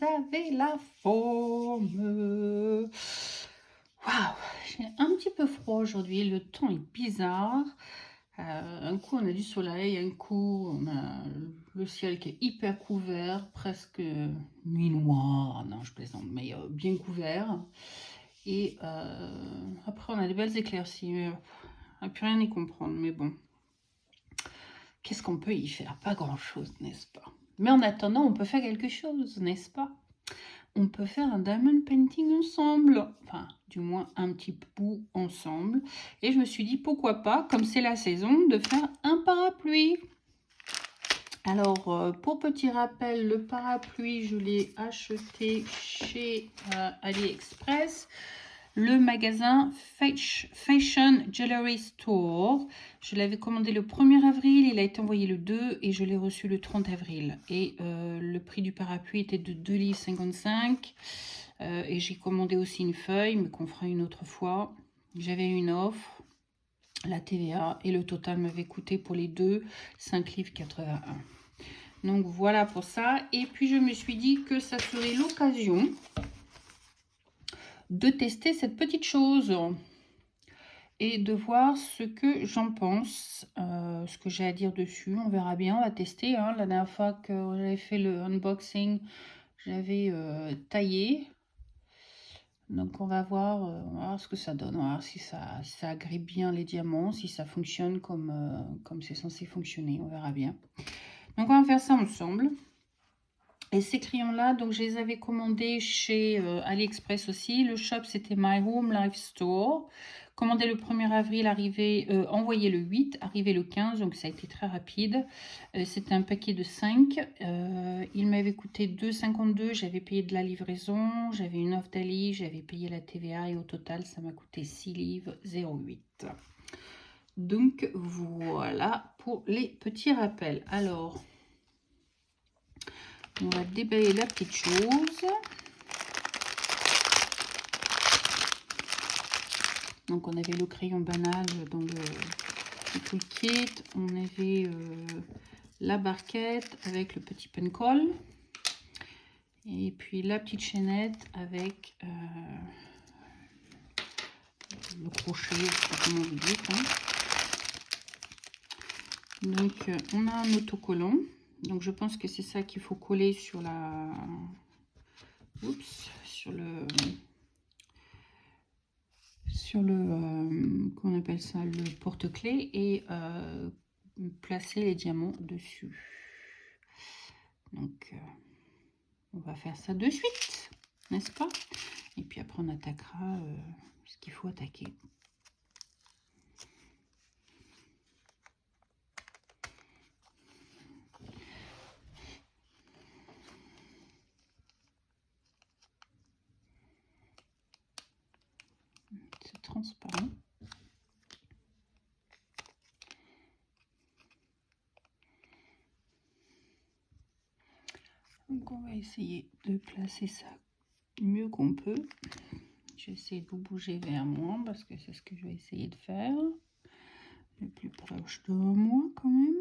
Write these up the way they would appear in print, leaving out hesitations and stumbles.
avez la forme. Waouh, j'ai un petit peu froid aujourd'hui, le temps est bizarre. Un coup on a du soleil, un coup on a le ciel qui est hyper couvert, presque nuit noire, non je plaisante, mais bien couvert. Et après on a des belles éclaircies, mais on n'a plus rien y comprendre, mais bon. Qu'est-ce qu'on peut y faire? Pas grand-chose, n'est-ce pas? Mais en attendant, on peut faire quelque chose, n'est-ce pas? On peut faire un diamond painting ensemble. Enfin, du moins un petit bout ensemble. Et je me suis dit, pourquoi pas, comme c'est la saison, de faire un parapluie. Alors, pour petit rappel, le parapluie, je l'ai acheté chez AliExpress. Le magasin Fashion Jewelry Store. Je l'avais commandé le 1er avril, il a été envoyé le 2 et je l'ai reçu le 30 avril. Et le prix du parapluie était de 2,55 livres. Et j'ai commandé aussi une feuille, mais qu'on fera une autre fois. J'avais une offre, la TVA, et le total m'avait coûté pour les deux 5,81 livres. Donc voilà pour ça. Et puis je me suis dit que ça serait l'occasion de tester cette petite chose et de voir ce que j'en pense, ce que j'ai à dire dessus. On verra bien, on va tester. Hein. La dernière fois que j'avais fait le unboxing, j'avais taillé. Donc on va voir ce que ça donne, on va voir si ça agrippe bien les diamants, si ça fonctionne comme c'est censé fonctionner, on verra bien. Donc on va faire ça ensemble. Et ces crayons-là, donc je les avais commandés chez AliExpress aussi. Le shop, c'était My Home Life Store. Commandé le 1er avril, envoyé le 8, arrivé le 15, donc ça a été très rapide. C'était un paquet de 5. Il m'avait coûté 2,52. J'avais payé de la livraison, j'avais une offre d'Ali, j'avais payé la TVA et au total, ça m'a coûté 6,08 livres. Donc voilà pour les petits rappels. Alors, on va déballer la petite chose. Donc on avait le crayon banal dans le toolkit. On avait la barquette avec le petit pencol. Et puis la petite chaînette avec le crochet, je sais pas comment vous dites. Hein. Donc on a un autocollant. Donc je pense que c'est ça qu'il faut coller sur la... Oups, sur le comment on appelle ça, le porte-clés et placer les diamants dessus. Donc on va faire ça de suite, n'est-ce pas? Et puis après on attaquera ce qu'il faut attaquer. C'est transparent. Donc on va essayer de placer ça mieux qu'on peut. J'essaie de vous bouger vers moi parce que c'est ce que je vais essayer de faire. Le plus proche de moi quand même.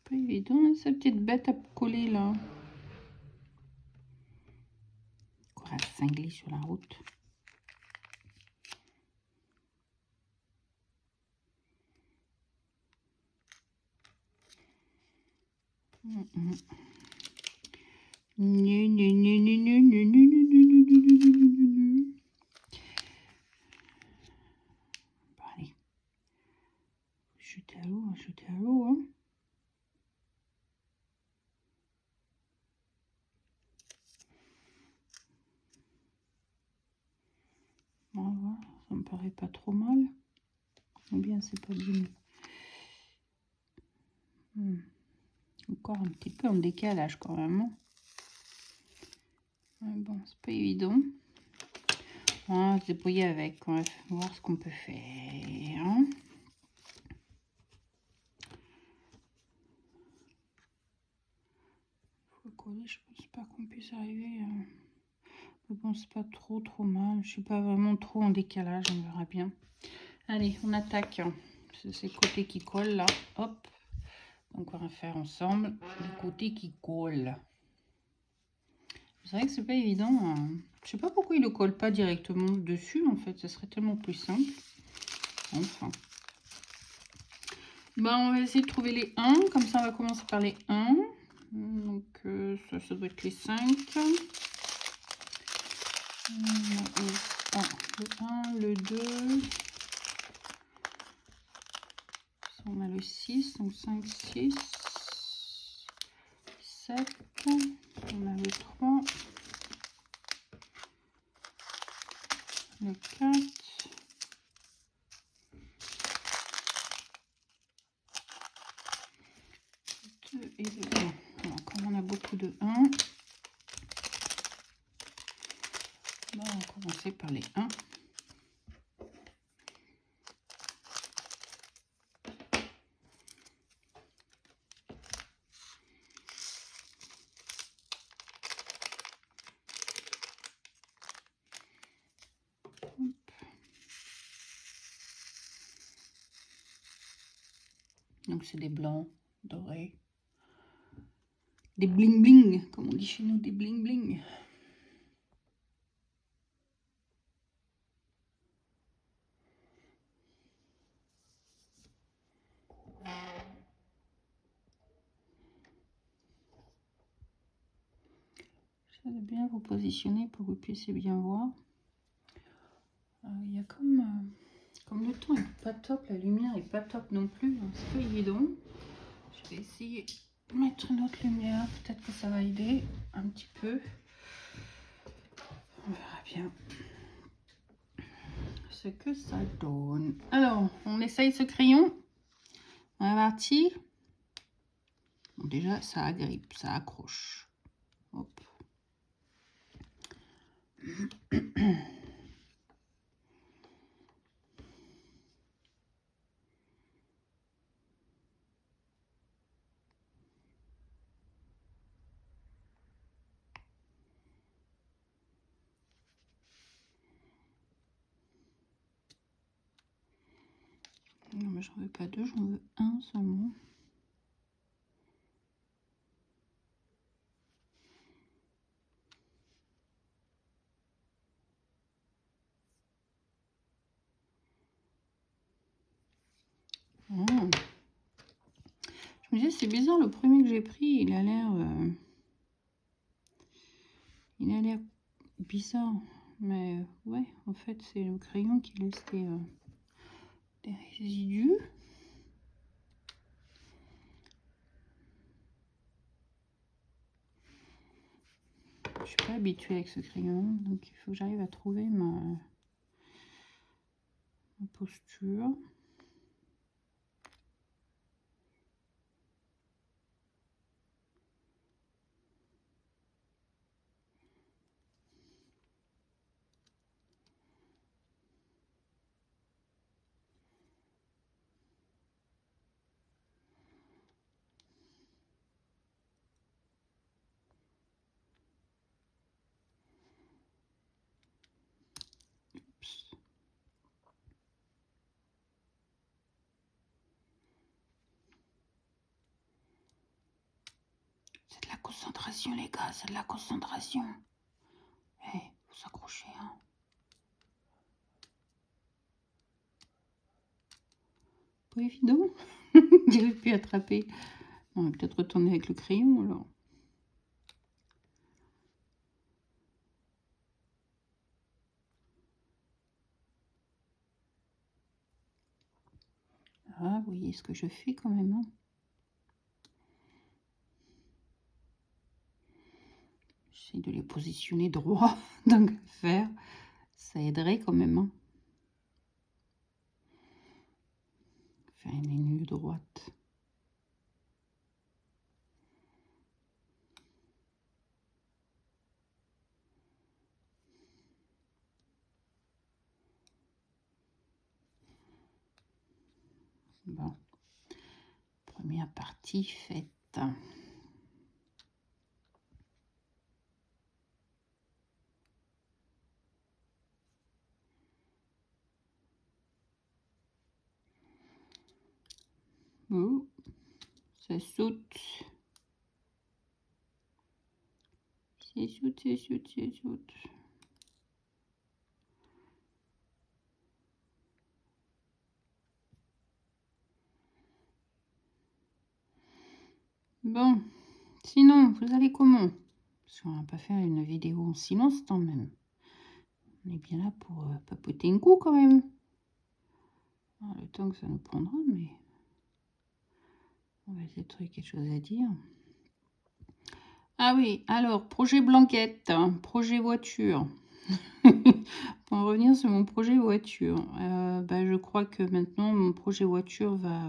Pas évident, sa petite bête à coller là. Encore à cingler sur la route. Allez. Jeter à l'eau, hein. Voilà, ça me paraît pas trop mal. Ou bien c'est pas bien. Encore un petit peu en décalage quand même. Hein. Ouais, bon, c'est pas évident. On va se débrouiller avec. On va voir ce qu'on peut faire. Hein. coller, je pense pas qu'on puisse arriver. Mais bon, c'est pas trop mal. Je suis pas vraiment trop en décalage, on verra bien. Allez, on attaque. C'est le côté qui colle là. Hop. Donc on va faire ensemble le côté qui colle. C'est vrai que c'est pas évident. Hein. Je sais pas pourquoi il ne colle pas directement dessus en fait. Ce serait tellement plus simple. Enfin. Ben, on va essayer de trouver les 1. Comme ça, on va commencer par les 1. Donc ça doit être les 5. Le 1, le 2. On a le 6, donc 5, 6, 7. On a le 3, le 4, 2 et le 1. Alors, comme on a beaucoup de 1, on va commencer par les 1. Donc c'est des blancs dorés. Des bling bling, comme on dit chez nous, des bling bling. J'essaie de bien vous positionner pour que vous puissiez bien voir. Il y a comme le temps est pas top, la lumière est pas top non plus, hein, c'est pas évident. Je vais essayer de mettre une autre lumière, peut-être que ça va aider un petit peu. On verra bien ce que ça donne. Alors, on essaye ce crayon. On est parti. Bon, déjà, ça agrippe, ça accroche. Hop. Non, mais j'en veux pas deux, j'en veux un seulement. Oh. Je me disais, c'est bizarre, le premier que j'ai pris, il a l'air bizarre. Mais ouais, en fait, c'est le crayon qui laisse des résidus. Je suis pas habituée avec ce crayon, donc il faut que j'arrive à trouver ma posture. C'est de la concentration, les gars, c'est de la concentration. Eh, faut s'accrocher, hein. Pas évident. J'arrive plus à attraper. On va peut-être retourner avec le crayon, alors. Ah, vous voyez ce que je fais quand même, hein. J'essaie de les positionner droit, donc faire, ça aiderait quand même, hein. Faire une ligne droite. Bon, première partie faite. Oh, ça saute. Ça saute, ça saute, ça saute. Bon, sinon, vous allez comment? Parce qu'on va pas faire une vidéo en silence quand même. On est bien là pour papoter un coup quand même. Alors, le temps que ça nous prendra, mais on va essayer de trouver quelque chose à dire. Ah oui, alors, projet blanquette, hein, projet voiture. Pour en revenir sur mon projet voiture, je crois que maintenant mon projet voiture va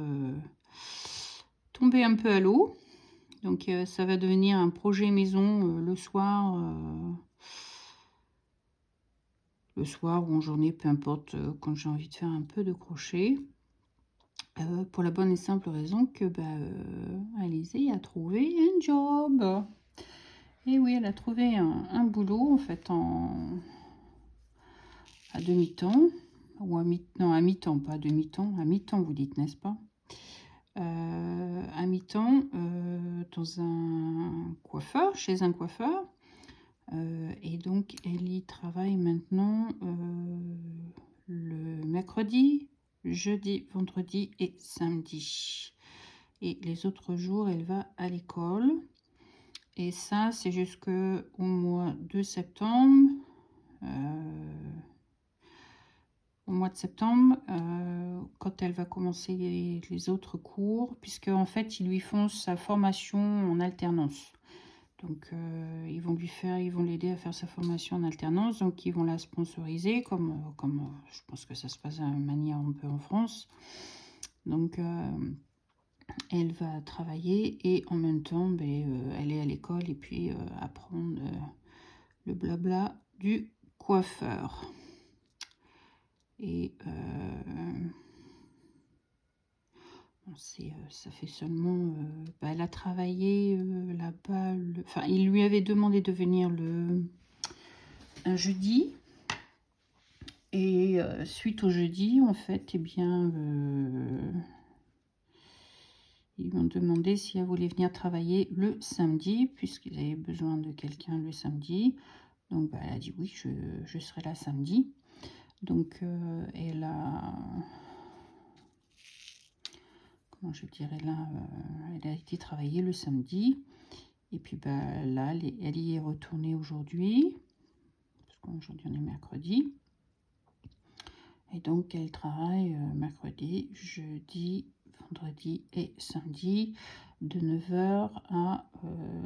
tomber un peu à l'eau. Donc ça va devenir un projet maison le soir ou en journée, peu importe, quand j'ai envie de faire un peu de crochet. Pour la bonne et simple raison que Alizée a trouvé un job. Et oui, elle a trouvé un boulot en fait à demi-temps. Ou à mi-temps, pas à demi-temps, à mi-temps vous dites, n'est-ce pas? À mi-temps dans un coiffeur, chez un coiffeur. Et donc elle y travaille maintenant le mercredi, jeudi, vendredi et samedi. Et les autres jours, elle va à l'école. Et ça, c'est jusqu'au mois de septembre. Au mois de septembre, quand elle va commencer les autres cours, puisque en fait, ils lui font sa formation en alternance. Donc, ils vont l'aider à faire sa formation en alternance. Donc, ils vont la sponsoriser, comme je pense que ça se passe de la manière un peu en France. Donc, elle va travailler et en même temps, elle est à l'école et puis apprendre le blabla du coiffeur. Et ça fait seulement... elle a travaillé là-bas... Enfin, il lui avait demandé de venir un jeudi. Et suite au jeudi, en fait, eh bien... ils m'ont demandé si elle voulait venir travailler le samedi, puisqu'ils avaient besoin de quelqu'un le samedi. Donc, elle a dit oui, je serai là samedi. Donc, elle a... Comment je dirais là, elle a été travailler le samedi. Et puis là, elle y est retournée aujourd'hui. Parce qu'aujourd'hui, on est mercredi. Et donc, elle travaille mercredi, jeudi, vendredi et samedi de 9h à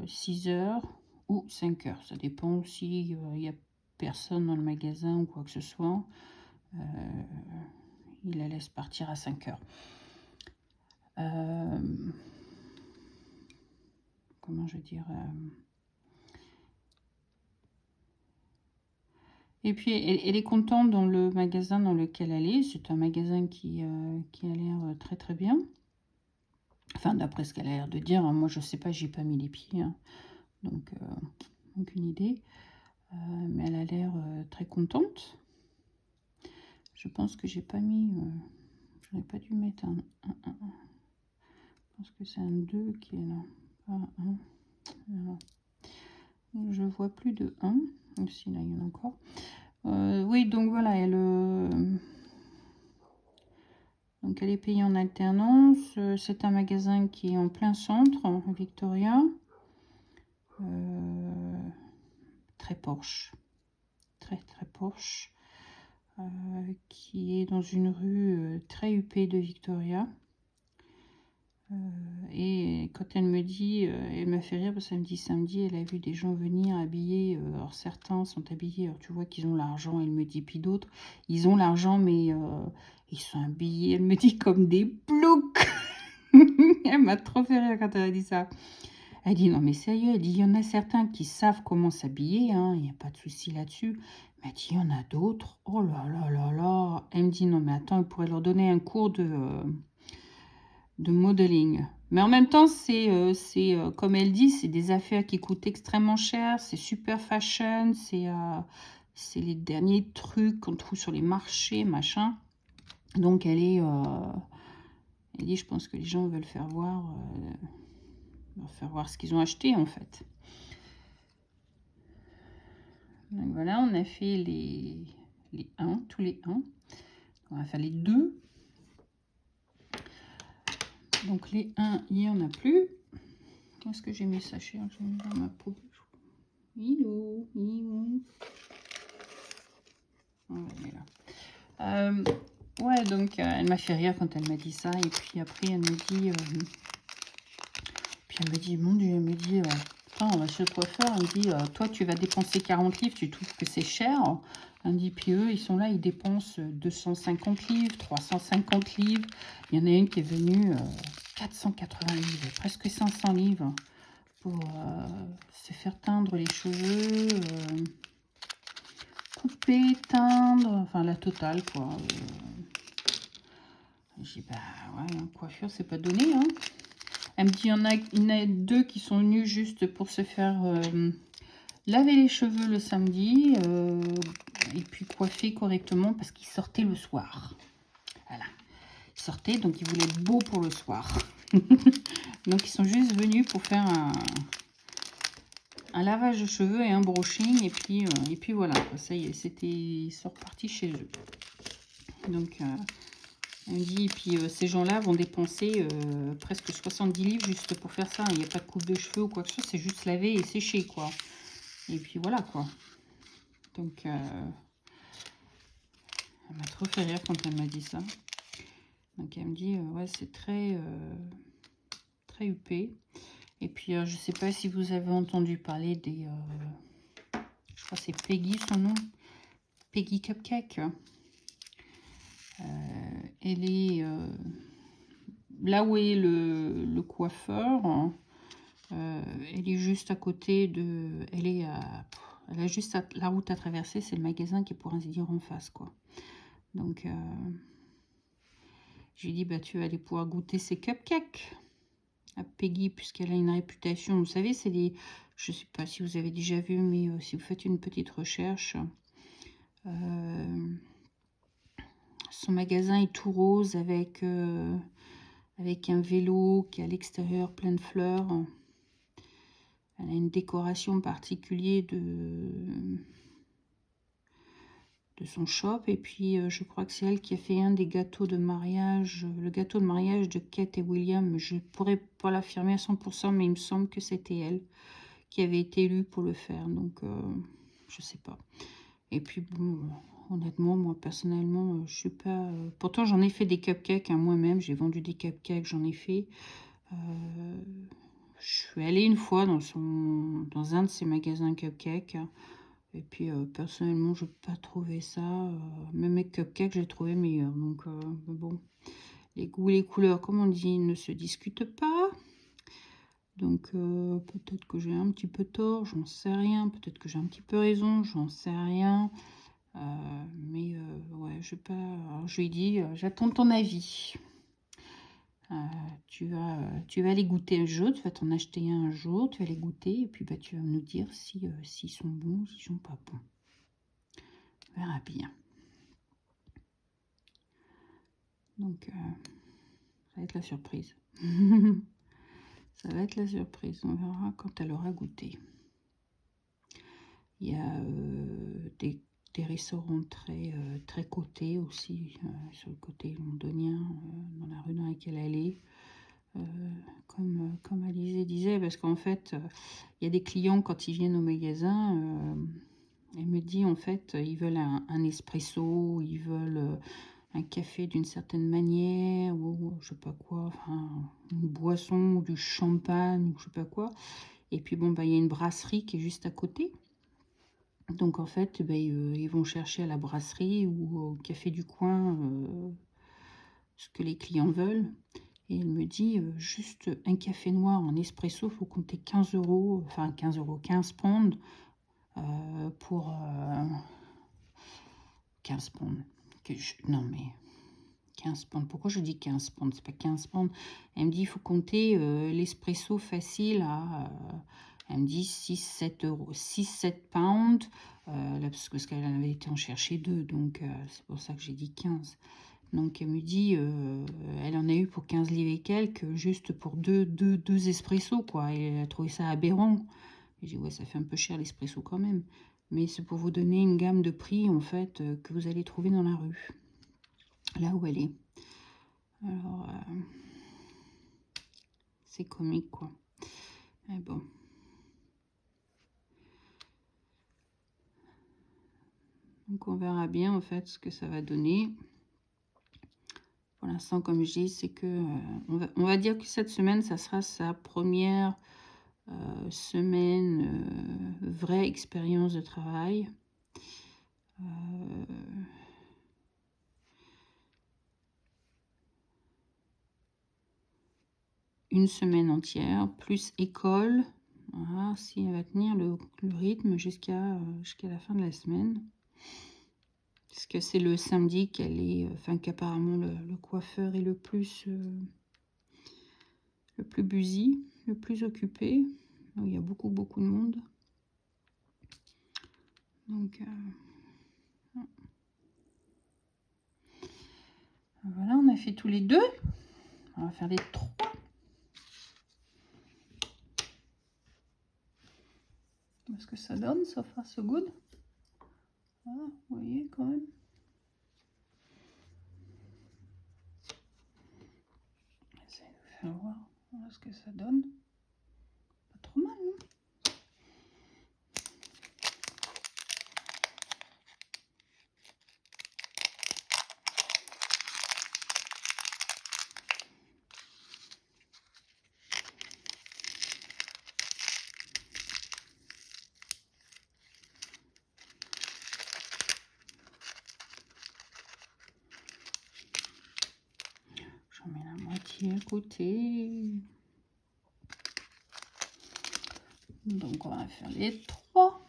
6h ou 5h. Ça dépend s'il n'y a personne dans le magasin ou quoi que ce soit. Il la laisse partir à 5h. Comment je dire Et puis, elle est contente dans le magasin dans lequel elle est. C'est un magasin qui a l'air très très bien. Enfin, d'après ce qu'elle a l'air de dire. Hein. Moi, je sais pas, j'ai pas mis les pieds. Hein. Donc, aucune idée. Mais elle a l'air très contente. Je pense que j'ai pas mis... j'aurais pas dû mettre un 1. Je pense que c'est un 2 qui est là. Pas un 1. Voilà. Je vois plus de 1. Si, là, il y en a encore. Oui, donc voilà, donc elle est payée en alternance. C'est un magasin qui est en plein centre, Victoria. Très Porsche. Très très Porsche. Qui est dans une rue très huppée de Victoria. Et quand elle me dit, elle m'a fait rire parce qu'elle me dit samedi, elle a vu des gens venir habillés. Alors certains sont habillés, alors tu vois qu'ils ont l'argent, elle me dit, puis d'autres, ils ont l'argent, mais ils sont habillés, elle me dit, comme des ploucs. Elle m'a trop fait rire quand elle a dit ça. Elle dit, non mais sérieux, elle dit, il y en a certains qui savent comment s'habiller, hein, il n'y a pas de souci là-dessus. Mais elle dit, il y en a d'autres, oh là là là là. Elle me dit, non mais attends, elle pourrait leur donner un cours de modeling. Mais en même temps, c'est comme elle dit, c'est des affaires qui coûtent extrêmement cher, c'est super fashion, c'est les derniers trucs qu'on trouve sur les marchés, machin. Donc elle est Elle dit, je pense que les gens veulent faire voir ce qu'ils ont acheté en fait. Donc voilà, on a fait les 1, tous les 1. On va faire les 2. Donc les 1, il n'y en a plus. Où est-ce que j'ai mes sachets? J'ai mis dans ma poubelle. Là. Ouais, donc elle m'a fait rire quand elle m'a dit ça. Et puis après, elle me dit... puis elle me dit, mon Dieu, elle me dit... on va chez le coiffeur. Elle me dit, toi, tu vas dépenser 40 livres, tu trouves que c'est cher? Elle me dit, puis eux, ils sont là, ils dépensent 250 livres, 350 livres. Il y en a une qui est venue 480 livres, presque 500 livres pour se faire teindre les cheveux, couper, teindre, enfin la totale, quoi. J'ai dit, bah ouais, une coiffure, c'est pas donné, hein. Elle me dit, il y en a 2 qui sont venus juste pour se faire laver les cheveux le samedi et puis coiffer correctement parce qu'ils sortaient le soir. Voilà. Ils sortaient, donc ils voulaient être beaux pour le soir. Donc ils sont juste venus pour faire un lavage de cheveux et un brushing. Et puis voilà, ça y est, ils sont repartis chez eux. Donc elle me dit, et puis ces gens-là vont dépenser presque 70 livres juste pour faire ça. Il n'y a pas de coupe de cheveux ou quoi que ce soit, c'est juste laver et sécher, quoi. Et puis voilà, quoi. Donc, elle m'a trop fait rire quand elle m'a dit ça. Donc, elle me dit, ouais, c'est très, très huppé. Et puis, je sais pas si vous avez entendu parler des... je crois que c'est Peggy, son nom. Peggy Cupcake. Elle est... là où est le coiffeur, hein, elle est juste à côté de... Elle a juste la route à traverser. C'est le magasin qui est pour ainsi dire en face, quoi. Donc... je lui ai dit, bah, tu vas aller pouvoir goûter ces cupcakes à Peggy, puisqu'elle a une réputation. Vous savez, c'est des... Je ne sais pas si vous avez déjà vu, mais si vous faites une petite recherche, son magasin est tout rose avec un vélo qui est à l'extérieur, plein de fleurs. Elle a une décoration particulière de son shop. Et puis, je crois que c'est elle qui a fait un des gâteaux de mariage, le gâteau de mariage de Kate et William. Je ne pourrais pas l'affirmer à 100%, mais il me semble que c'était elle qui avait été élue pour le faire. Donc, je sais pas. Et puis, bon, honnêtement, moi, personnellement, je suis pas... pourtant, j'en ai fait des cupcakes, hein, moi-même. J'ai vendu des cupcakes, j'en ai fait. Je suis allée une fois dans un de ces magasins cupcakes. Et puis, personnellement, je n'ai pas trouvé ça. Même mes cupcakes, j'ai trouvé meilleurs. Donc, bon, les goûts et les couleurs, comme on dit, ne se discutent pas. Donc, peut-être que j'ai un petit peu tort, j'en sais rien. Peut-être que j'ai un petit peu raison, j'en sais rien. Mais, ouais, je vais pas... Alors, je lui ai dit, j'attends ton avis. Tu vas aller goûter un jour, tu vas t'en acheter un jour, tu vas les goûter, et puis bah, tu vas me dire s'ils sont bons ou s'ils sont pas bons. On verra bien. Donc, ça va être la surprise. Ça va être la surprise. On verra quand elle aura goûté. Il y a des restaurants très cotés aussi, sur le côté londonien, dans la rue dans laquelle elle est. Comme Alizé disait, parce qu'en fait, il y a des clients, quand ils viennent au magasin, elle me dit, en fait, ils veulent un espresso, ils veulent un café d'une certaine manière, ou je sais pas quoi, enfin, une boisson, ou du champagne, ou je sais pas quoi. Et puis, bon, bah, il y a une brasserie qui est juste à côté. Donc, en fait, bah, ils vont chercher à la brasserie ou au café du coin ce que les clients veulent. Et elle me dit, juste un café noir en espresso, il faut compter 15 €, enfin 15 €, 15 pounds pour 15 pounds. Non mais 15 pounds, pourquoi je dis 15 pounds? C'est pas 15 pounds. Elle me dit, il faut compter l'espresso facile à, elle me dit 6-7 €, 6-7 pounds, là, parce qu'elle avait été en chercher 2, donc c'est pour ça que j'ai dit 15. Donc elle me dit, elle en a eu pour 15 livres et quelques, juste pour deux espressos, quoi. Et elle a trouvé ça aberrant. Et j'ai dit, ouais, ça fait un peu cher l'espresso quand même. Mais c'est pour vous donner une gamme de prix, en fait, que vous allez trouver dans la rue. Là où elle est. Alors, c'est comique, quoi. Mais bon. Donc on verra bien, en fait, ce que ça va donner. Pour l'instant, comme je dis, c'est que... on va dire que cette semaine, ça sera sa première semaine vraie expérience de travail. Une semaine entière, plus école. Voilà, si elle va tenir le rythme jusqu'à la fin de la semaine. Parce que c'est le samedi qu'elle est... Enfin, qu'apparemment le coiffeur est le plus busy, le plus occupé. Donc, il y a beaucoup de monde. Donc, voilà, on a fait tous les deux. On va faire les 3. Est-ce que ça donne, so far so good. Voilà, vous voyez quand même. J'essaie de faire voir ce que ça donne. Pas trop mal, non? J'en mets la moitié à côté. Donc on va faire les 3.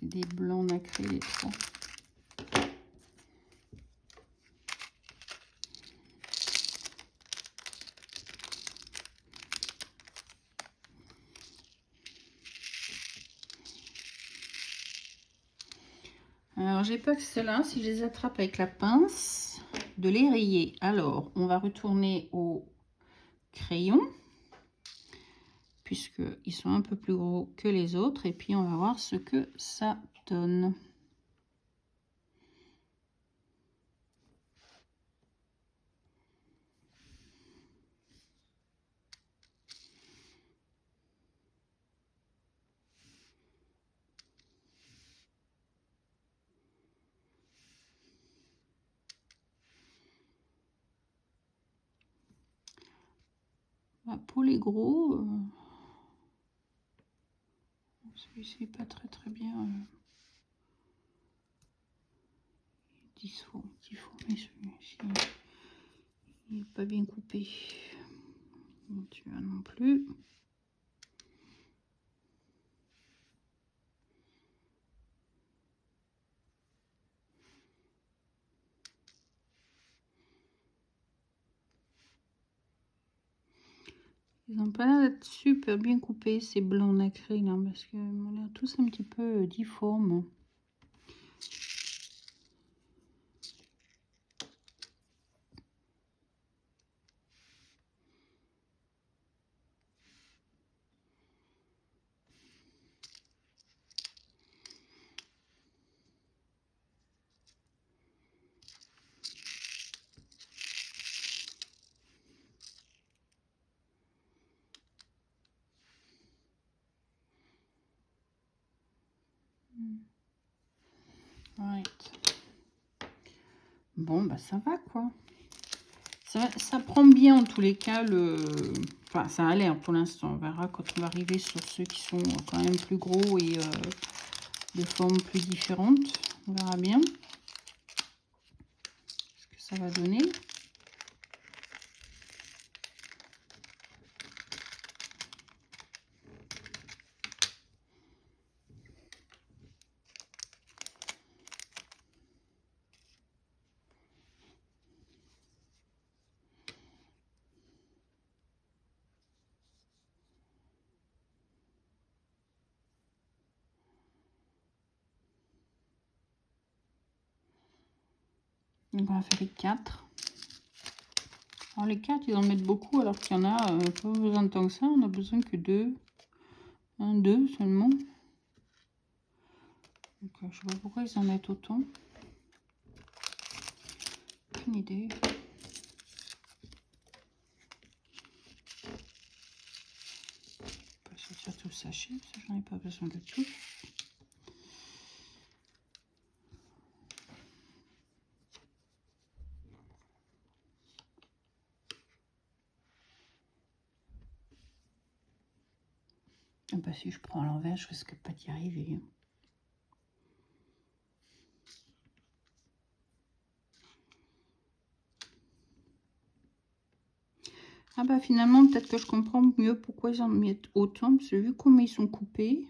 Des blancs nacrés, les 3. Alors j'ai peur que ceux-là, si je les attrape avec la pince, de les rayer. Alors on va retourner au crayon, puisqu'ils sont un peu plus gros que les autres, et puis on va voir ce que ça donne. Pour les gros, celui-ci n'est pas très bien disfo, mais celui-ci il n'est pas bien coupé. Tu vois non plus. Ils n'ont pas l'air d'être super bien coupés, ces blancs nacrés là, parce qu'ils ont l'air tous un petit peu difformes. Right. Bon, bah ça va quoi. Ça prend bien en tous les cas le... Enfin, ça a l'air pour l'instant. On verra quand on va arriver sur ceux qui sont quand même plus gros et de formes plus différentes. On verra bien ce que ça va donner. Donc on va faire les 4. Alors les 4, ils en mettent beaucoup alors qu'il y en a pas besoin de tant que ça. On a besoin que 2. 1, 2 seulement. Donc je sais pas pourquoi ils en mettent autant. Aucune idée. On va sortir tout le sachet, parce que j'en ai pas besoin de tout. Ah bah si je prends à l'envers, je risque pas d'y arriver. Ah bah finalement, peut-être que je comprends mieux pourquoi ils en mettent autant, parce que vu comment ils sont coupés,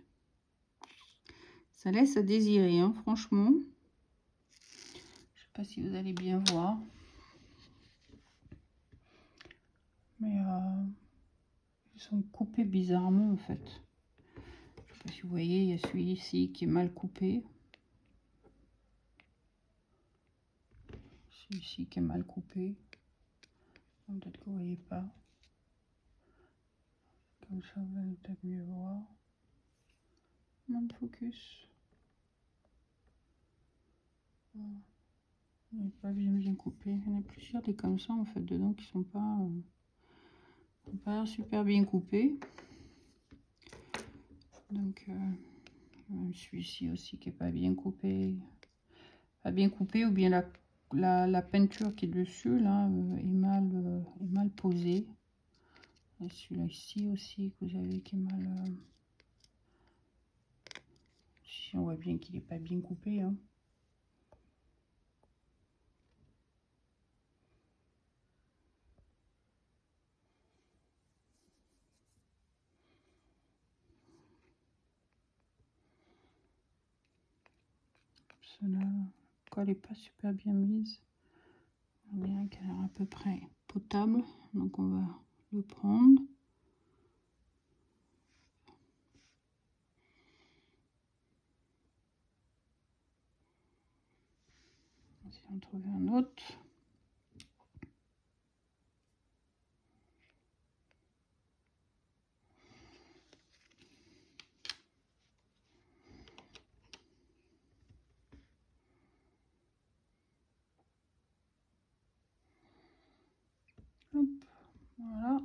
ça laisse à désirer, hein, franchement. Je sais pas si vous allez bien voir. Mais ils sont coupés bizarrement en fait. Je sais pas si vous voyez, il y a celui-ci qui est mal coupé. Celui-ci qui est mal coupé. Peut-être que vous voyez pas. Comme ça, vous allez peut-être mieux voir. Même focus. Il n'est pas bien coupé. Il y en a plusieurs des comme ça en fait dedans qui sont pas super bien coupés. Donc celui-ci aussi qui est pas bien coupé. Pas bien coupé, ou bien la peinture qui est dessus là est mal posée. Et celui-là ici aussi que vous avez qui est mal. Ici on voit bien qu'il n'est pas bien coupé. Hein. Celle-là, la colle n'est pas super bien mise. On dirait qu'elle est à peu près potable. Donc on va le prendre. On va essayer d'en trouver un autre. Hop, voilà.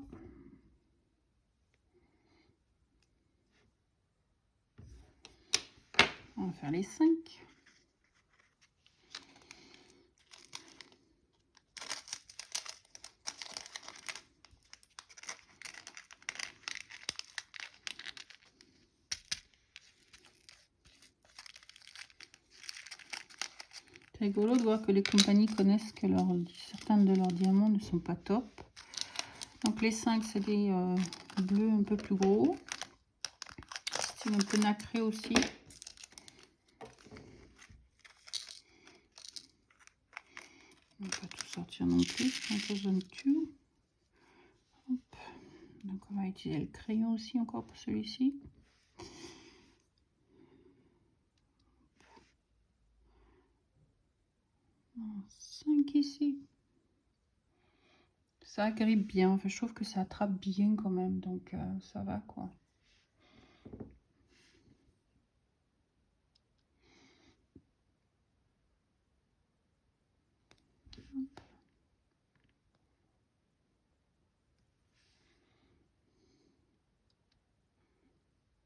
On va faire les 5. C'est rigolo de voir que les compagnies connaissent que certains de leurs diamants ne sont pas top. Donc les 5, c'est des bleus un peu plus gros. Style un peu nacré aussi. On ne va pas tout sortir non plus. Un peu zone tout. Donc on va utiliser le crayon aussi encore pour celui-ci. 5 ici. Ça agrippe bien. Enfin, je trouve que ça attrape bien quand même. Donc ça va quoi.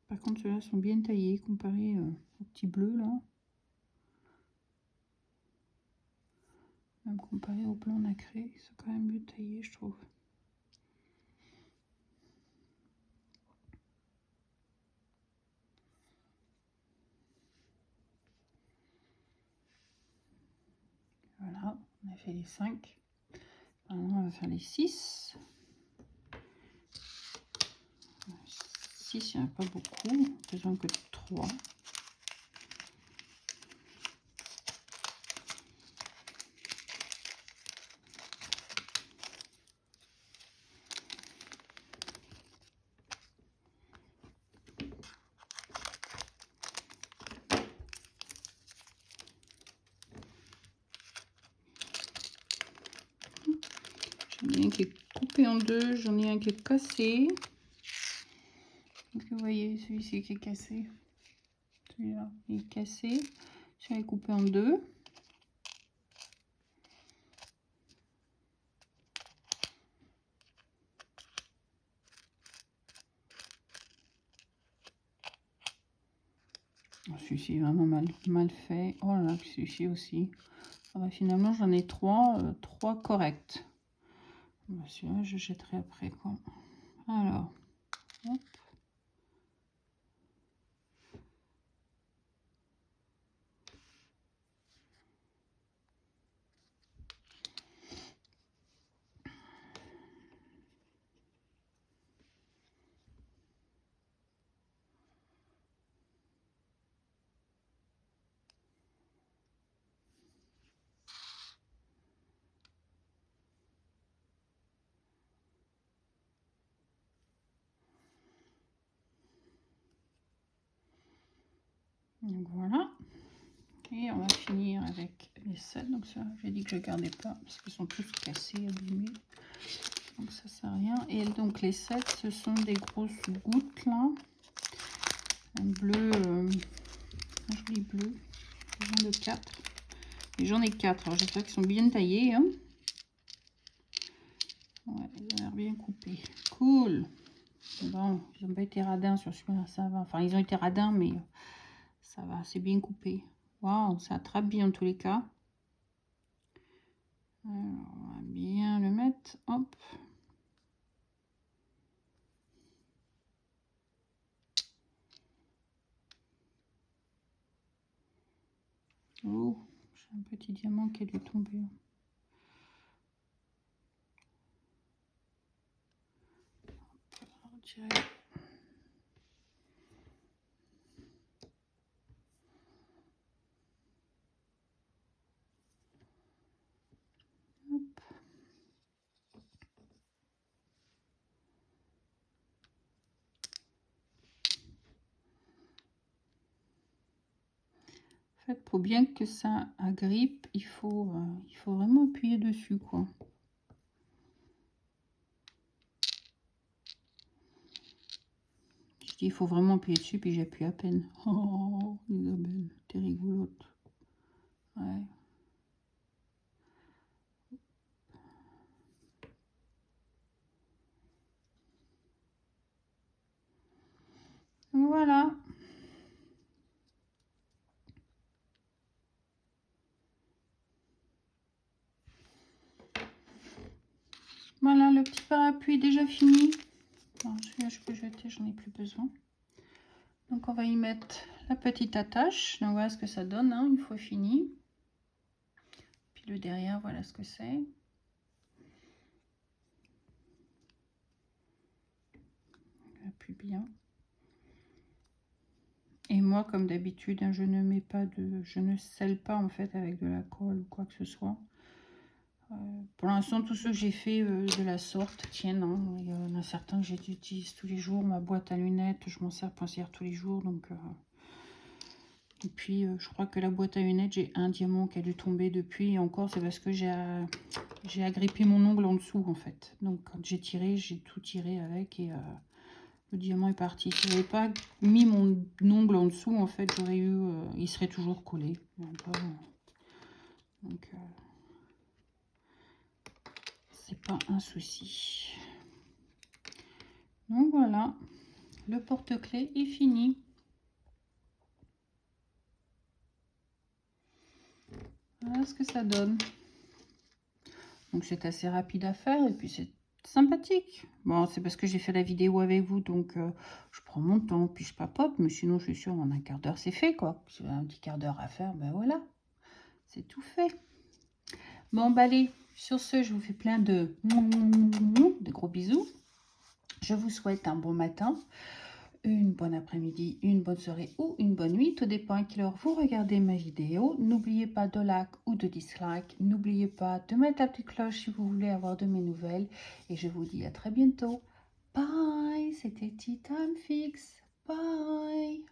Par contre, ceux-là sont bien taillés comparé au petit bleu là. Même comparé au blanc nacré, ils sont quand même mieux taillés, je trouve. Voilà, on a fait les 5. Maintenant, on va faire les 6. 6, il n'y en a pas beaucoup. Besoin que de 3. qui est coupé en deux, j'en ai un qui est cassé. Donc vous voyez celui-ci qui est cassé. Celui-là, il est cassé. Celui-là est coupé en deux. Celui-ci est vraiment mal fait. Oh là là, celui-ci aussi. Ah bah, finalement, j'en ai trois corrects. Bah, celui-là, je jetterai après, quoi. Alors, hop. Donc voilà. Et on va finir avec les 7. Donc ça, j'ai dit que je ne gardais pas parce qu'ils sont tous cassés, abîmés. Donc ça sert à rien. Et donc les 7, ce sont des grosses gouttes là. Un bleu, un joli bleu. J'en ai 4. Et j'en ai 4. Alors j'espère qu'ils sont bien taillés. Hein. Ouais, ils ont l'air bien coupés. Cool. Bon, ils n'ont pas été radins sur celui-là, ça va. Enfin, ils ont été radins, mais ça va, c'est bien coupé. Waouh, ça attrape bien en tous les cas. Alors, on va bien le mettre. Hop. Oh, j'ai un petit diamant qui a dû tomber. Retirer. Hop. En fait, pour bien que ça agrippe, il faut vraiment appuyer dessus, quoi. Je dis, il faut vraiment appuyer dessus, puis j'appuie à peine. Oh, Isabelle, t'es rigolote. Ouais. Voilà. Voilà, le petit parapluie est déjà fini. Celui-là, je peux jeter, j'en ai plus besoin. Donc, on va y mettre la petite attache. Donc, voilà ce que ça donne, hein, une fois fini. Puis le derrière, voilà ce que c'est. Appuie bien. Et moi, comme d'habitude, hein, je ne scelle pas en fait avec de la colle ou quoi que ce soit. Pour l'instant, tous ceux que j'ai fait de la sorte tiennent. Hein. Il y en a certains que j'utilise tous les jours. Ma boîte à lunettes, je m'en sers pour tous les jours. Donc, et puis, je crois que la boîte à lunettes, j'ai un diamant qui a dû tomber depuis. Et encore, c'est parce que j'ai agrippé mon ongle en dessous en fait. Donc, quand j'ai tiré, j'ai tout tiré avec et le diamant est parti. Si je n'avais pas mis mon ongle en dessous, en fait, j'aurais eu, il serait toujours collé. Donc, c'est pas un souci. Donc voilà, le porte-clés est fini. Voilà ce que ça donne. Donc c'est assez rapide à faire et puis c'est sympathique. Bon, c'est parce que j'ai fait la vidéo avec vous, donc je prends mon temps, puis je papote, mais sinon je suis sûre en un quart d'heure c'est fait quoi. Si vous avez un petit quart d'heure à faire, ben voilà, c'est tout fait. Bon bah allez, sur ce je vous fais plein de gros bisous. Je vous souhaite un bon matin, une bonne après-midi, une bonne soirée ou une bonne nuit. Tout dépend à quelle heure vous regardez ma vidéo. N'oubliez pas de like ou de dislike. N'oubliez pas de mettre la petite cloche si vous voulez avoir de mes nouvelles. Et je vous dis à très bientôt. Bye, c'était Tea Time Fix. Bye.